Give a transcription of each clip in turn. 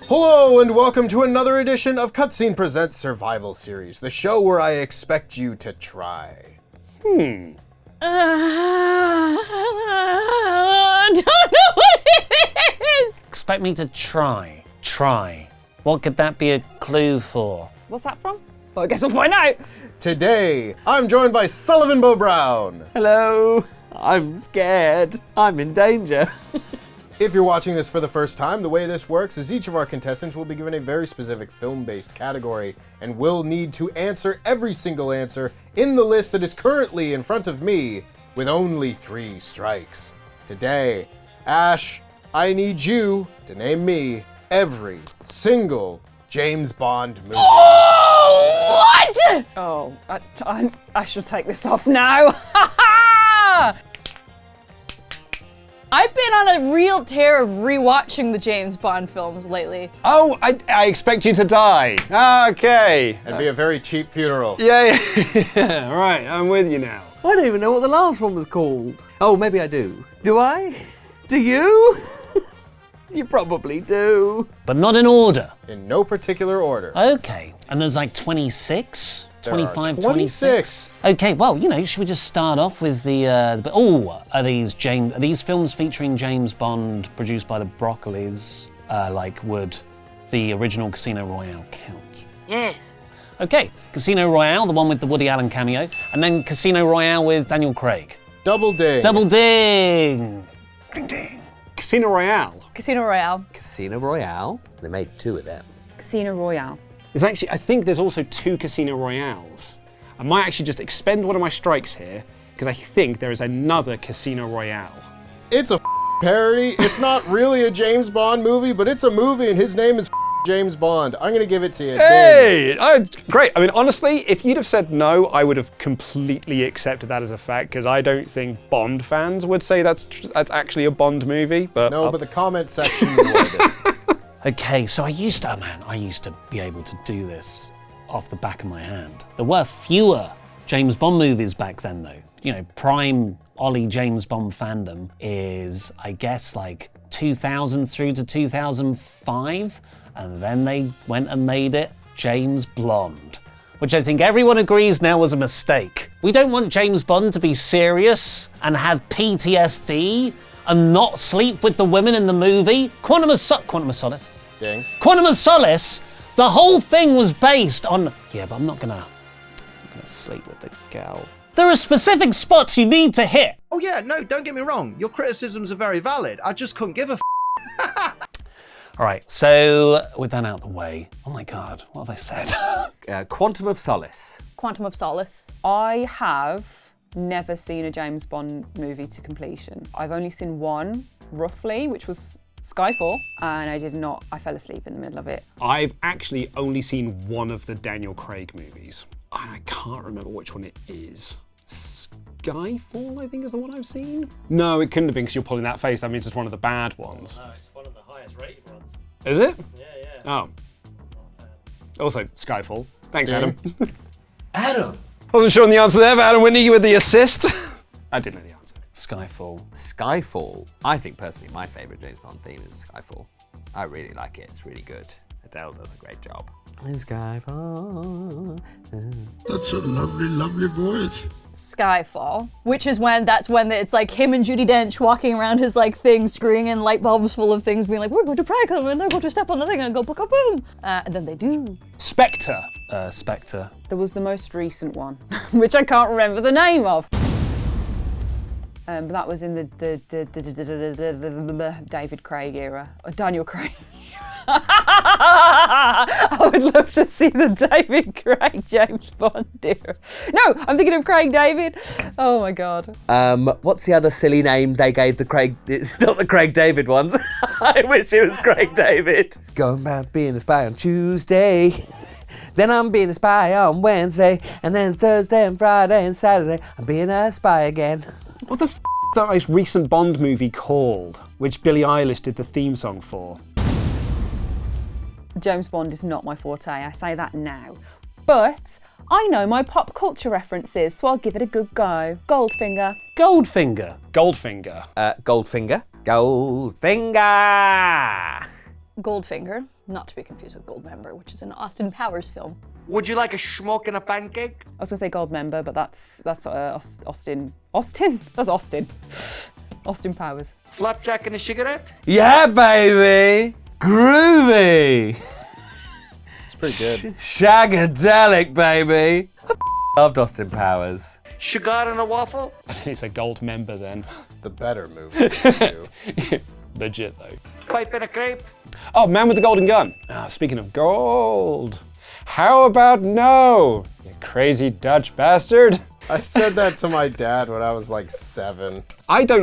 Hello and welcome to another edition of Cutscene Presents Survival Series, the show where I expect you to try. I don't know what it is! Expect me to try. What could that be a clue for? What's that from? Well, I guess we'll find out. Today, I'm joined by Sullivan Beau Brown. Hello, I'm scared. I'm in danger. If you're watching this for the first time, the way this works is each of our contestants will be given a very specific film-based category and will need to answer every single answer in the list that is currently in front of me with only 3 strikes. Today, Ash, I need you to name me every single James Bond movie. Oh, what? Oh, I should take this off now. I've been on a real tear of rewatching the James Bond films lately. Oh, I expect you to die. Okay. It'd be a very cheap funeral. Yeah. Right, I'm with you now. I don't even know what the last one was called. Oh, maybe I do. Do I? Do you? You probably do. But not in order. In no particular order. Okay, and there's like 26? There are 25, 26. Okay, well, should we just start off with are these films featuring James Bond produced by the Broccolis, would the original Casino Royale count? Yes. Okay, Casino Royale, the one with the Woody Allen cameo, and then Casino Royale with Daniel Craig. Double ding. Double ding! Ding ding. Casino Royale. Casino Royale. Casino Royale. They made 2 of them. Casino Royale. I think there's also 2 Casino Royales. I might actually just expend one of my strikes here, because I think there is another Casino Royale. It's a parody. It's not really a James Bond movie, but it's a movie and his name is James Bond. I'm gonna give it to you. Hey! Great. I mean, honestly, if you'd have said no, I would have completely accepted that as a fact, because I don't think Bond fans would say that's actually a Bond movie. But but the comment section would. Okay, so I used to be able to do this off the back of my hand. There were fewer James Bond movies back then though. Prime Ollie James Bond fandom is, I guess, like 2000 through to 2005, and then they went and made it James Blonde, which I think everyone agrees now was a mistake. We don't want James Bond to be serious and have PTSD and not sleep with the women in the movie. Quantum of Solace. Ding. Quantum of Solace, the whole thing was based on, but I'm not gonna sleep with the gal. There are specific spots you need to hit. Oh yeah, no, don't get me wrong. Your criticisms are very valid. I just couldn't give a All right, so with that out of the way, oh my God, what have I said? Quantum of Solace. Quantum of Solace. I have never seen a James Bond movie to completion. I've only seen one, roughly, which was Skyfall, and I fell asleep in the middle of it. I've actually only seen one of the Daniel Craig movies, and I can't remember which one it is. Skyfall, I think, is the one I've seen? No, it couldn't have been, because you're pulling that face. That means it's one of the bad ones. No, it's one of the highest rated ones. Is it? Yeah. Oh. Also, Skyfall. Thanks, Adam. Adam. Wasn't sure on the answer there, but Adam Witney with the assist. I didn't know the answer. Skyfall. I think personally my favourite James Bond theme is Skyfall. I really like it. It's really good. Adele does a great job. Skyfall. That's a lovely, lovely voice. Skyfall, which is when it's like him and Judi Dench walking around his thing, screwing in light bulbs full of things, being like, we're going to prank them and they're going to step on the thing and go boom. And then they do. Spectre. Spectre. There was the most recent one, which I can't remember the name of. But that was in the David Craig era, or Daniel Craig. I would love to see the David Craig James Bond era. No, I'm thinking of Craig David. Oh my God. What's the other silly name they gave the Craig? Not the Craig David ones. I wish it was Craig David. Going about being a spy on Tuesday. Then I'm being a spy on Wednesday. And then Thursday and Friday and Saturday, I'm being a spy again. What the f*** is that most recent Bond movie called, which Billie Eilish did the theme song for? James Bond is not my forte, I say that now. But I know my pop culture references, so I'll give it a good go. Goldfinger. Goldfinger. Goldfinger. Goldfinger. Goldfinger. Goldfinger, not to be confused with Goldmember, which is an Austin Powers film. Would you like a schmuck and a pancake? I was gonna say Goldmember, but that's Austin. Austin? That's Austin. Austin Powers. Flapjack and a cigarette? Yeah, baby! Groovy! It's pretty good. Shagadelic, baby! I loved Austin Powers. Cigar and a waffle? I think it's a gold member then. The better movie. too. Legit though. Pipe and a crepe? Oh, Man with the Golden Gun. Speaking of gold, how about no, you crazy Dutch bastard? I said that to my dad when I was like 7. I think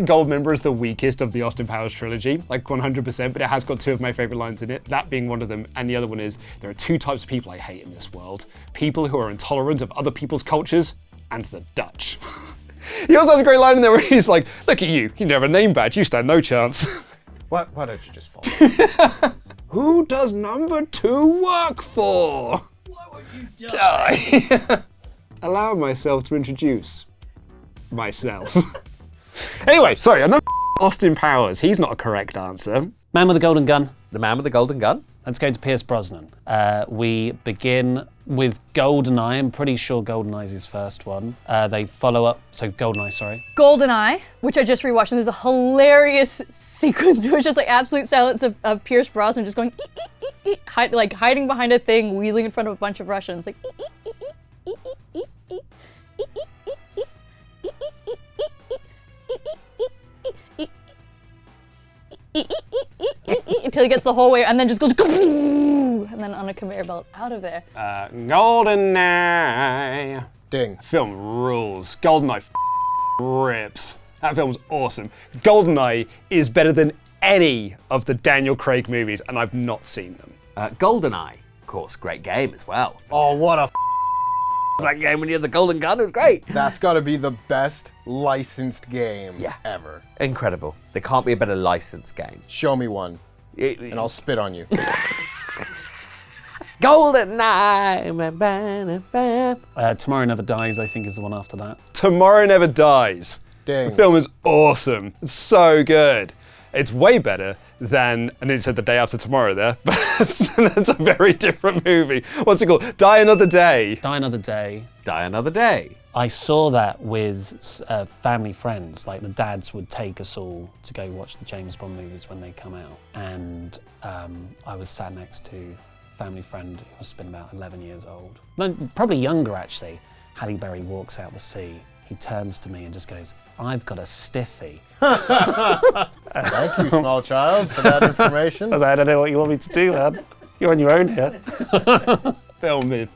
Goldmember is the weakest of the Austin Powers trilogy, like 100%, but it has got 2 of my favorite lines in it, that being one of them, and the other one is, there are 2 types of people I hate in this world. People who are intolerant of other people's cultures, and the Dutch. He also has a great line in there where he's like, look at you, you never have a name badge, you stand no chance. Why don't you just fall? Who does number 2 work for? Why would you die? Die. Allow myself to introduce myself. Anyway, sorry, another Austin Powers. He's not a correct answer. Man with the Golden Gun. The Man with the Golden Gun? Let's go to Pierce Brosnan. We begin with GoldenEye. I'm pretty sure GoldenEye's his first one. They follow up, so GoldenEye, sorry. GoldenEye, which I just rewatched, and there's a hilarious sequence where it's just like absolute silence of Pierce Brosnan just going, like hiding behind a thing, wheeling in front of a bunch of Russians, like, until he gets the whole way and then just goes and then on a conveyor belt out of there. GoldenEye. Ding. Film rules. GoldenEye rips. That film's awesome. GoldenEye is better than any of the Daniel Craig movies, and I've not seen them. GoldenEye, of course, great game as well. Oh, what a That game when you had the Golden Gun, it was great. That's got to be the best licensed game Yeah. ever. Incredible. There can't be a better licensed game. Show me one, and I'll spit on you. GoldenEye. Tomorrow Never Dies, I think, is the one after that. Tomorrow Never Dies. Ding. The film is awesome. It's so good. It's way better than, I nearly said The Day After Tomorrow there, but that's a very different movie. What's it called? Die Another Day. Die Another Day. Die Another Day. I saw that with family friends. Like the dads would take us all to go watch the James Bond movies when they come out. And I was sat next to a family friend who must have been about 11 years old. No, probably younger actually. Halle Berry walks out the sea. He turns to me and just goes, I've got a stiffy. Thank you, small child, for that information. I was like, I don't know what you want me to do, man. You're on your own here. Film is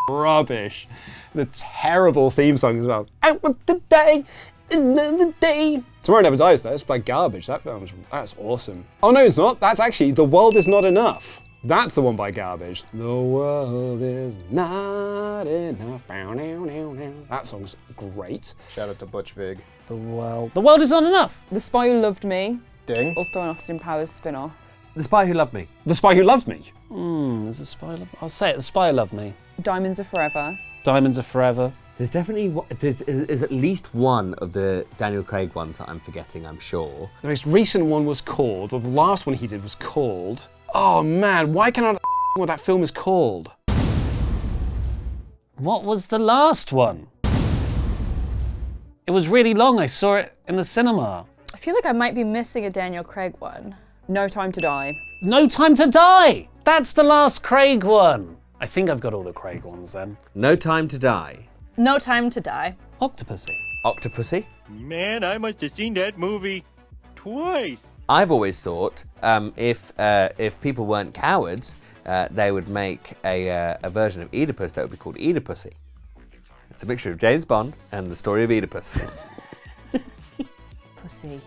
rubbish. The terrible theme song as well. I want the day, another day. Tomorrow Never Dies though, it's by Garbage. That's awesome. Oh no, it's not. That's actually The World Is Not Enough. That's the one by Garbage. The world is not enough. That song's great. Shout out to Butch Vig. The world is not enough. The Spy Who Loved Me, Ding. also an Austin Powers spin-off. The Spy Who Loved Me. The Spy Who Loved Me. There's a Spy Love. I'll say it. The Spy Love Me. Diamonds Are Forever. Diamonds Are Forever. There's definitely, there's at least one of the Daniel Craig ones that I'm forgetting, I'm sure. The most recent one was called, or the last one he did was called, oh man, why can I not what that film is called? What was the last one? It was really long. I saw it in the cinema. I feel like I might be missing a Daniel Craig one. No Time to Die. No Time to Die. That's the last Craig one. I think I've got all the Craig ones then. No Time to Die. No Time to Die. Octopussy. Octopussy. Man, I must have seen that movie twice. I've always thought if people weren't cowards, they would make a version of Oedipus that would be called Oedipusy. It's a mixture of James Bond and the story of Oedipus. Pussy.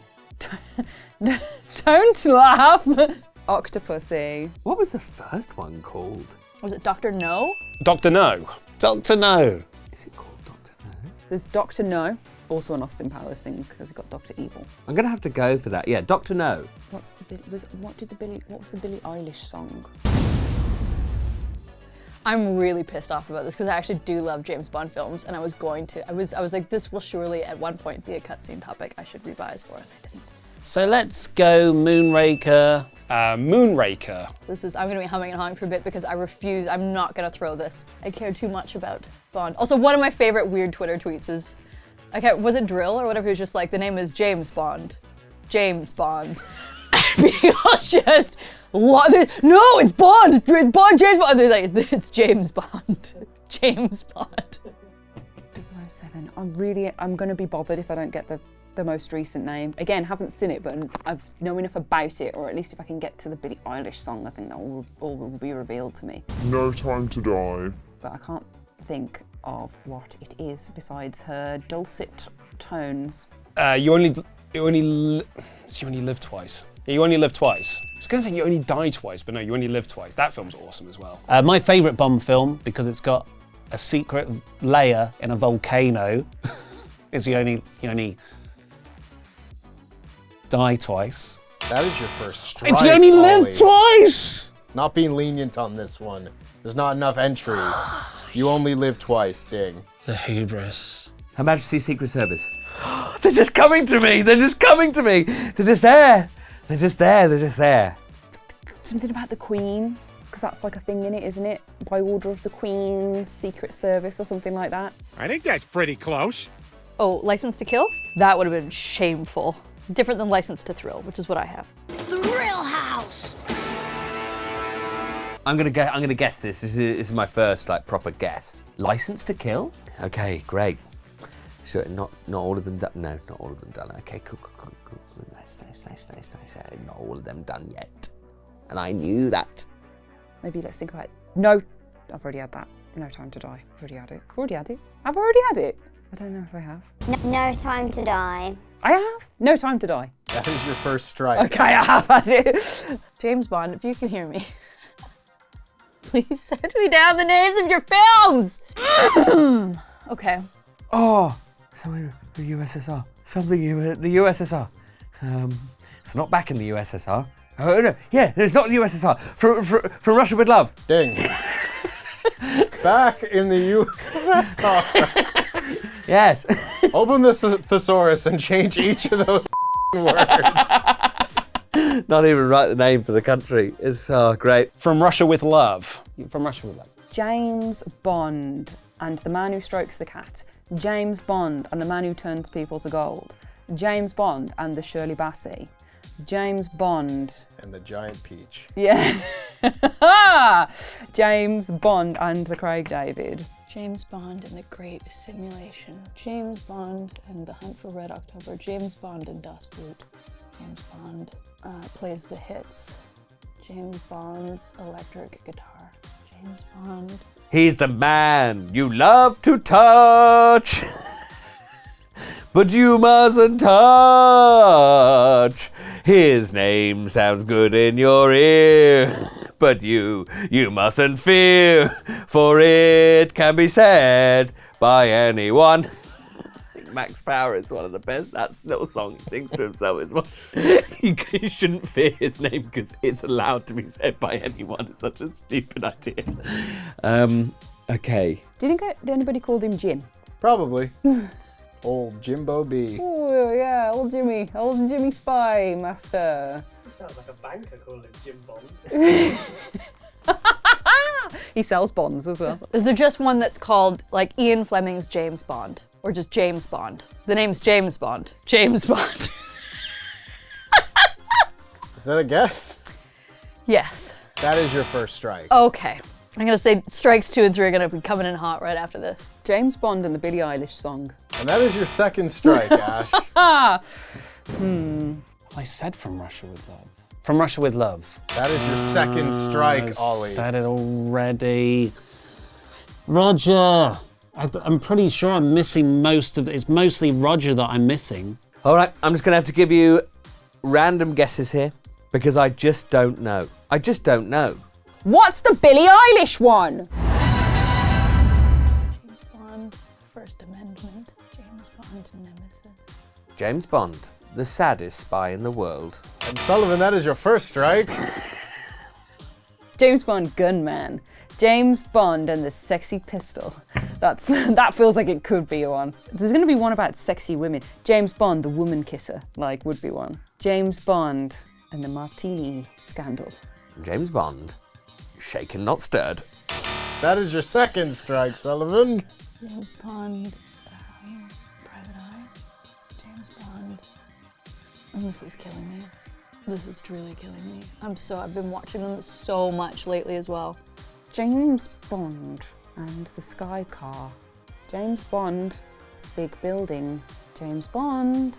Don't laugh. Octopussy. What was the first one called? Was it Dr. No? Dr. No. Dr. No. Is it called Dr. No? There's Dr. No, also an Austin Powers thing because he got Dr. Evil. I'm gonna have to go for that. Yeah, Dr. No. What was the Billie Eilish song? I'm really pissed off about this because I actually do love James Bond films, and I was like, this will surely at one point be a cutscene topic I should revise for, and I didn't. So let's go Moonraker. Moonraker. I'm gonna be humming and hawing for a bit because I refuse, I'm not gonna throw this. I care too much about Bond. Also, one of my favorite weird Twitter tweets is, was it Drill or whatever? He was just like, the name is James Bond. James Bond. People just, no, it's Bond! It's Bond, James Bond! They're like, it's James Bond. James Bond. 007. I'm gonna be bothered if I don't get the most recent name. Again, haven't seen it, but I've know enough about it, or at least if I can get to the Billie Eilish song, I think that all will be revealed to me. No Time to Die. But I can't think of what it is besides her dulcet tones. You only live twice. Yeah, you only live twice. I was gonna say you only die twice, but no, you only live twice. That film's awesome as well. My favourite Bond film, because it's got a secret layer in a volcano, is you only die twice. That is your first strike. It's you only live Ollie. twice! Not being lenient on this one. There's not enough entries. You only live twice, ding. The hubris. Her Majesty's Secret Service. They're just coming to me. They're just coming to me. They're just there. They're just there. They're just there. Something about the Queen, because that's like a thing in it, isn't it? By order of the Queen's Secret Service or something like that. I think that's pretty close. Oh, License to Kill? That would have been shameful. Different than License to Thrill, which is what I have. Thrill House. I'm gonna guess this. This is my first like proper guess. License to Kill? Okay, great. So not all of them done. No, not all of them done. Okay, cool. Nice. Not all of them done yet. And I knew that. Maybe let's think about it. No, I've already had that. No Time to Die. I've already had it. I've already had it. I don't know if I have. No Time to Die. I have. No Time to Die. That is your first strike. Okay, I have had it. James Bond, if you can hear me, please send me down the names of your films! Okay. Oh, something the USSR. The USSR. It's not back in the USSR. Oh no, yeah, it's not the USSR. From Russia with Love. Ding. Back in the USSR. Yes. Open the thesaurus and change each of those words. Not even write the name for the country. It's great. From Russia with Love. From Russia with Love. James Bond and the Man Who Strokes the Cat. James Bond and the Man Who Turns People to Gold. James Bond and the Shirley Bassey. James Bond. And the Giant Peach. Yeah. James Bond and the Craig David. James Bond and the Great Simulation. James Bond and the Hunt for Red October. James Bond and Das Boot. James Bond plays the hits. James Bond's electric guitar. James Bond. He's the man you love to touch, but you mustn't touch. His name sounds good in your ear, but you mustn't fear, for it can be said by anyone. I think Max Power is one of the best. That little song he sings to himself is one. You shouldn't fear his name because it's allowed to be said by anyone. It's such a stupid idea. Okay. Do you think anybody called him Jim? Probably. Old Jimbo B. Oh yeah, old Jimmy Spy Master. Sounds like a banker calling him Jim Bond. He sells bonds as well. Is there just one that's called like Ian Fleming's James Bond? Or just James Bond? The name's James Bond. James Bond. Is that a guess? Yes. That is your first strike. Okay. I'm gonna say strikes 2 and 3 are gonna be coming in hot right after this. James Bond and the Billie Eilish song. And that is your second strike, Ash. I said From Russia with Love. From Russia with Love. That is your second strike, Ollie. I said it already. Roger. I'm pretty sure I'm missing most of it. It's mostly Roger that I'm missing. All right, I'm just going to have to give you random guesses here because I just don't know. I just don't know. What's the Billie Eilish one? James Bond, First Amendment. James Bond, Nemesis. James Bond, the saddest spy in the world. And Sullivan, that is your first strike. James Bond, Gunman. James Bond and the Sexy Pistol. That feels like it could be one. There's going to be one about sexy women. James Bond, the woman kisser, like, would be one. James Bond and the martini scandal. James Bond, shaken not stirred. That is your second strike, Sullivan. James Bond, Private Eye, James Bond. And this is killing me. This is truly killing me. I've been watching them so much lately as well. James Bond and the Sky Car. James Bond, it's a big building. James Bond,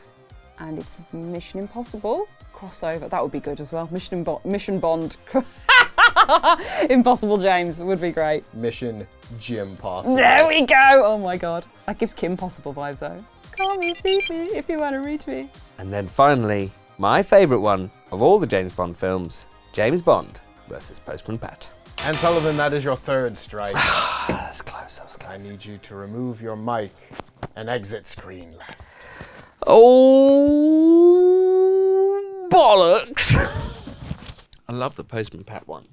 and it's Mission Impossible crossover. That would be good as well. Mission Bond. Impossible James would be great. Mission Jim Possible. There we go. Oh my God. That gives Kim Possible vibes though. Call me, beat me if you want to reach me. And then finally, my favourite one of all the James Bond films, James Bond versus Postman Pat. And Sullivan, that is your third strike. That's close, that was close. I need you to remove your mic and exit screen left. Oh, bollocks! I love the Postman Pat one.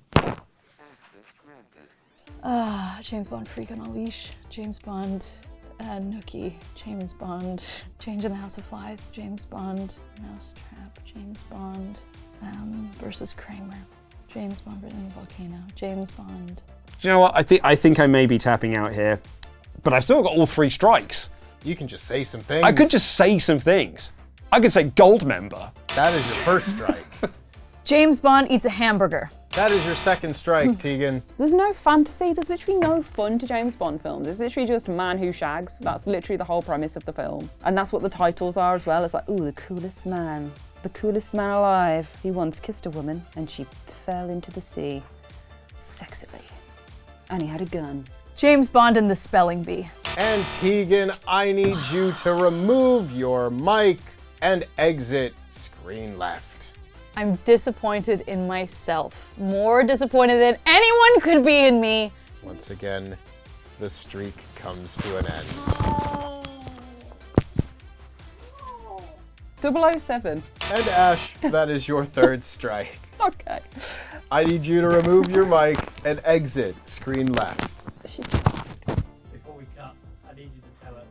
James Bond, Freak on a Leash, James Bond, Nookie, James Bond, Change in the House of Flies, James Bond, Mousetrap, James Bond, versus Kramer, James Bond in the Volcano, James Bond. Do you know what? I think I may be tapping out here, but I've still got all three strikes. You can just say some things. I could just say some things. I could say gold member. That is your first strike. James Bond eats a hamburger. That is your second strike, Tegan. There's no fantasy, there's literally no fun to James Bond films. It's literally just man who shags. That's literally the whole premise of the film. And that's what the titles are as well. It's like, ooh, the coolest man alive. He once kissed a woman and she fell into the sea sexily. And he had a gun. James Bond and the Spelling Bee. And Tegan, I need you to remove your mic and exit screen left. I'm disappointed in myself. More disappointed than anyone could be in me. Once again, the streak comes to an end. 007. And Ash, that is your third strike. Okay. I need you to remove your mic and exit screen left. Before we cut, I need you to tell it.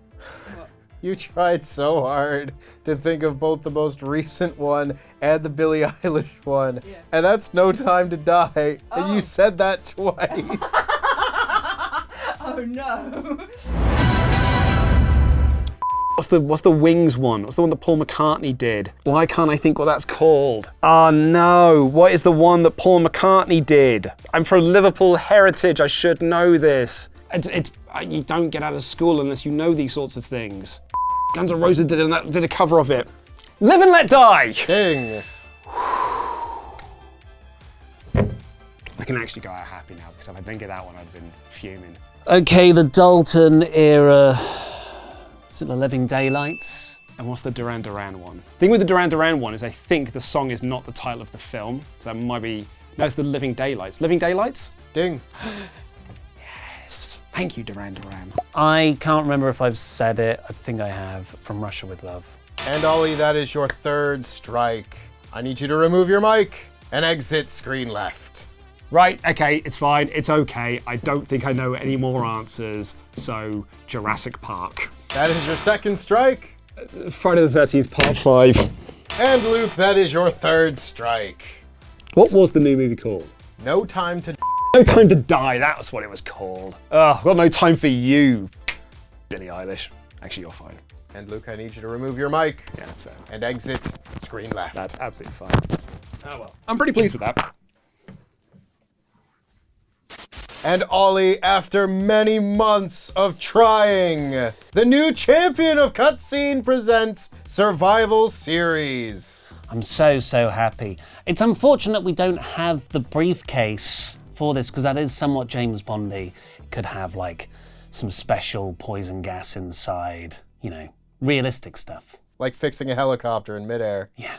You tried so hard to think of both the most recent one and the Billie Eilish one. Yeah. And that's No Time to Die. And you said that twice. Oh no. What's the Wings one? What's the one that Paul McCartney did? Why can't I think what that's called? Oh no, what is the one that Paul McCartney did? I'm from Liverpool heritage, I should know this. You don't get out of school unless you know these sorts of things. Guns N' Roses did a cover of it. Live and Let Die! Ding. I can actually go out happy now because if I didn't get that one, I'd have been fuming. Okay, the Dalton era. Is it The Living Daylights? And what's the Duran Duran one? The thing with the Duran Duran one is I think the song is not the title of the film. So that might be, no, it's The Living Daylights. Living Daylights? Ding. Yes. Thank you, Duran Duran. I can't remember if I've said it. I think I have. From Russia with Love. And Ollie, that is your third strike. I need you to remove your mic and exit screen left. Right, okay, it's fine, it's okay. I don't think I know any more answers, so Jurassic Park. That is your second strike. Friday the 13th, part 5. And Luke, that is your third strike. What was the new movie called? No Time to No Time to Die, that was what it was called. I've got no time for you, Billie Eilish. Actually, you're fine. And Luke, I need you to remove your mic. Yeah, that's fair. And exit screen left. That's absolutely fine. Oh well. I'm pretty pleased with that. And Ollie, after many months of trying, the new champion of Cutscene presents Survival Series. I'm so happy. It's unfortunate we don't have the briefcase for this because that is somewhat James Bondy. It could have like some special poison gas inside, you know, realistic stuff. Like fixing a helicopter in midair. Yeah.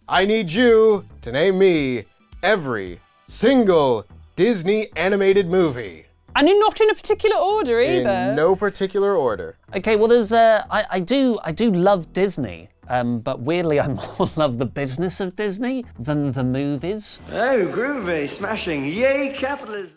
I need you to name me every single Disney animated movie. And not in a particular order either. In no particular order. Okay, well there's I do love Disney, but weirdly I more love the business of Disney than the movies. Oh, groovy, smashing, yay capitalism.